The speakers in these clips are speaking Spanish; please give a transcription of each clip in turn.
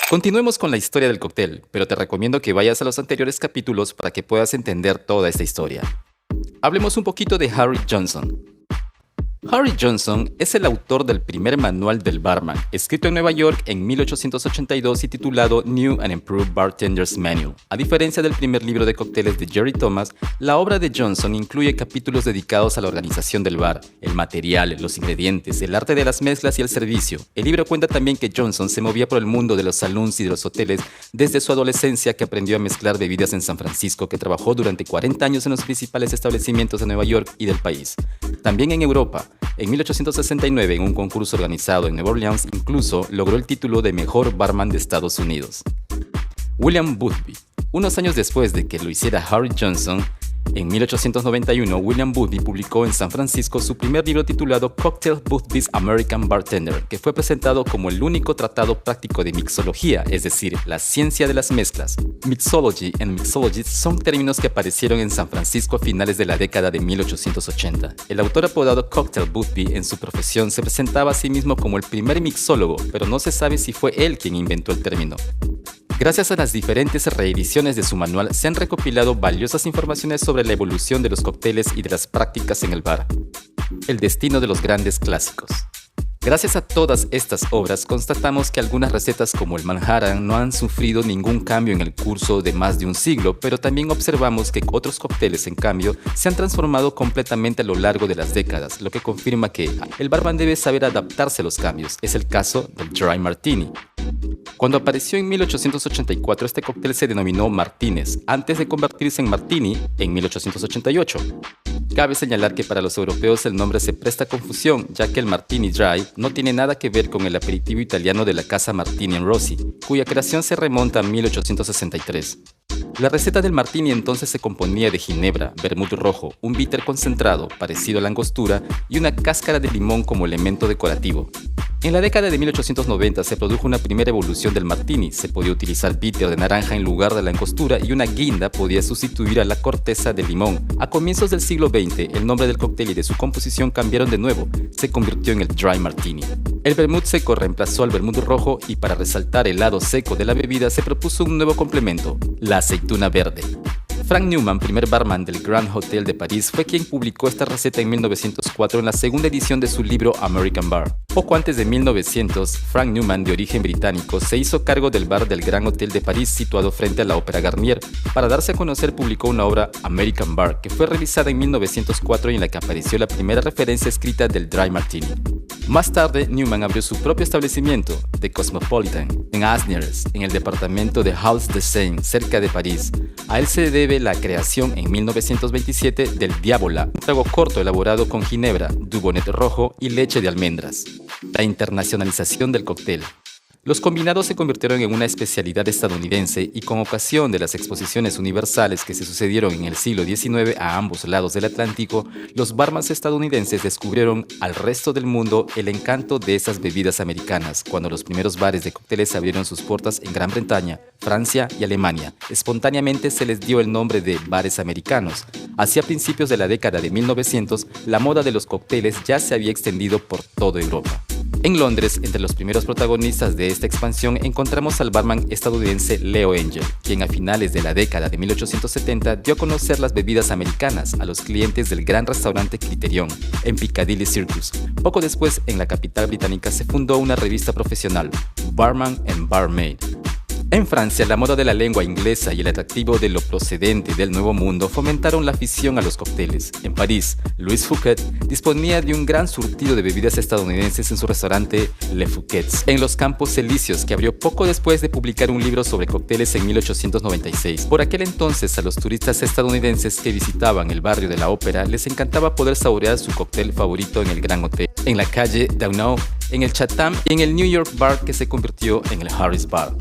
Continuemos con la historia del cóctel, pero te recomiendo que vayas a los anteriores capítulos para que puedas entender toda esta historia. Hablemos un poquito de Harry Johnson. Harry Johnson es el autor del primer manual del barman, escrito en Nueva York en 1882 y titulado New and Improved Bartender's Manual. A diferencia del primer libro de cócteles de Jerry Thomas, la obra de Johnson incluye capítulos dedicados a la organización del bar, el material, los ingredientes, el arte de las mezclas y el servicio. El libro cuenta también que Johnson se movía por el mundo de los saloons y de los hoteles desde su adolescencia, que aprendió a mezclar bebidas en San Francisco, que trabajó durante 40 años en los principales establecimientos de Nueva York y del país. También en Europa. En 1869, en un concurso organizado en Nueva Orleans, incluso logró el título de mejor barman de Estados Unidos. William Boothby. Unos años después de que lo hiciera Harry Johnson, en 1891, William Boothby publicó en San Francisco su primer libro titulado Cocktail Boothby's American Bartender, que fue presentado como el único tratado práctico de mixología, es decir, la ciencia de las mezclas. Mixology and mixologist son términos que aparecieron en San Francisco a finales de la década de 1880. El autor apodado Cocktail Boothby en su profesión se presentaba a sí mismo como el primer mixólogo, pero no se sabe si fue él quien inventó el término. Gracias a las diferentes reediciones de su manual se han recopilado valiosas informaciones sobre la evolución de los cócteles y de las prácticas en el bar. El destino de los grandes clásicos. Gracias a todas estas obras constatamos que algunas recetas como el Manhattan no han sufrido ningún cambio en el curso de más de un siglo, pero también observamos que otros cócteles, en cambio, se han transformado completamente a lo largo de las décadas, lo que confirma que el barman debe saber adaptarse a los cambios. Es el caso del Dry Martini. Cuando apareció en 1884, este cóctel se denominó Martínez, antes de convertirse en Martini en 1888. Cabe señalar que para los europeos el nombre se presta a confusión, ya que el Martini Dry no tiene nada que ver con el aperitivo italiano de la casa Martini Rossi, cuya creación se remonta a 1863. La receta del Martini entonces se componía de ginebra, vermut rojo, un bitter concentrado, parecido a la angostura, y una cáscara de limón como elemento decorativo. En la década de 1890 se produjo una primera evolución del Martini. Se podía utilizar bitter de naranja en lugar de la angostura y una guinda podía sustituir a la corteza de limón. A comienzos del siglo XX, el nombre del cóctel y de su composición cambiaron de nuevo. Se convirtió en el Dry Martini. El vermut seco reemplazó al vermut rojo y para resaltar el lado seco de la bebida se propuso un nuevo complemento, la aceituna verde. Frank Newman, primer barman del Grand Hotel de París, fue quien publicó esta receta en 1904 en la segunda edición de su libro American Bar. Poco antes de 1900, Frank Newman, de origen británico, se hizo cargo del bar del Grand Hotel de París situado frente a la Ópera Garnier. Para darse a conocer publicó una obra, American Bar, que fue revisada en 1904 y en la que apareció la primera referencia escrita del Dry Martini. Más tarde, Newman abrió su propio establecimiento, The Cosmopolitan, en Asnières, en el departamento de Hauts-de-Seine, cerca de París. A él se debe la creación en 1927 del Diavola, un trago corto elaborado con ginebra, Dubonnet rojo y leche de almendras. La internacionalización del cóctel. Los combinados se convirtieron en una especialidad estadounidense y con ocasión de las exposiciones universales que se sucedieron en el siglo XIX a ambos lados del Atlántico, los barmans estadounidenses descubrieron al resto del mundo el encanto de esas bebidas americanas cuando los primeros bares de cócteles abrieron sus puertas en Gran Bretaña, Francia y Alemania. Espontáneamente se les dio el nombre de bares americanos. Hacia principios de la década de 1900, la moda de los cócteles ya se había extendido por toda Europa. En Londres, entre los primeros protagonistas de esta expansión encontramos al barman estadounidense Leo Angel, quien a finales de la década de 1870 dio a conocer las bebidas americanas a los clientes del gran restaurante Criterion, en Piccadilly Circus. Poco después, en la capital británica se fundó una revista profesional, Barman and Barmaid. En Francia, la moda de la lengua inglesa y el atractivo de lo procedente del Nuevo Mundo fomentaron la afición a los cócteles. En París, Louis Fouquet disponía de un gran surtido de bebidas estadounidenses en su restaurante Le Fouquet's, en los Campos Elíseos, que abrió poco después de publicar un libro sobre cócteles en 1896. Por aquel entonces, a los turistas estadounidenses que visitaban el barrio de la Ópera les encantaba poder saborear su cóctel favorito en el Gran Hotel, en la calle Daunou, en el Chatham y en el New York Bar, que se convirtió en el Harris Bar.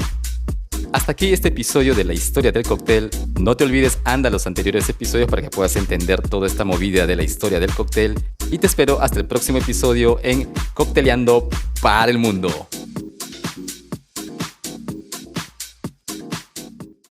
Hasta aquí este episodio de la historia del cóctel. No te olvides, anda a los anteriores episodios para que puedas entender toda esta movida de la historia del cóctel. Y te espero hasta el próximo episodio en Cocteleando para el Mundo.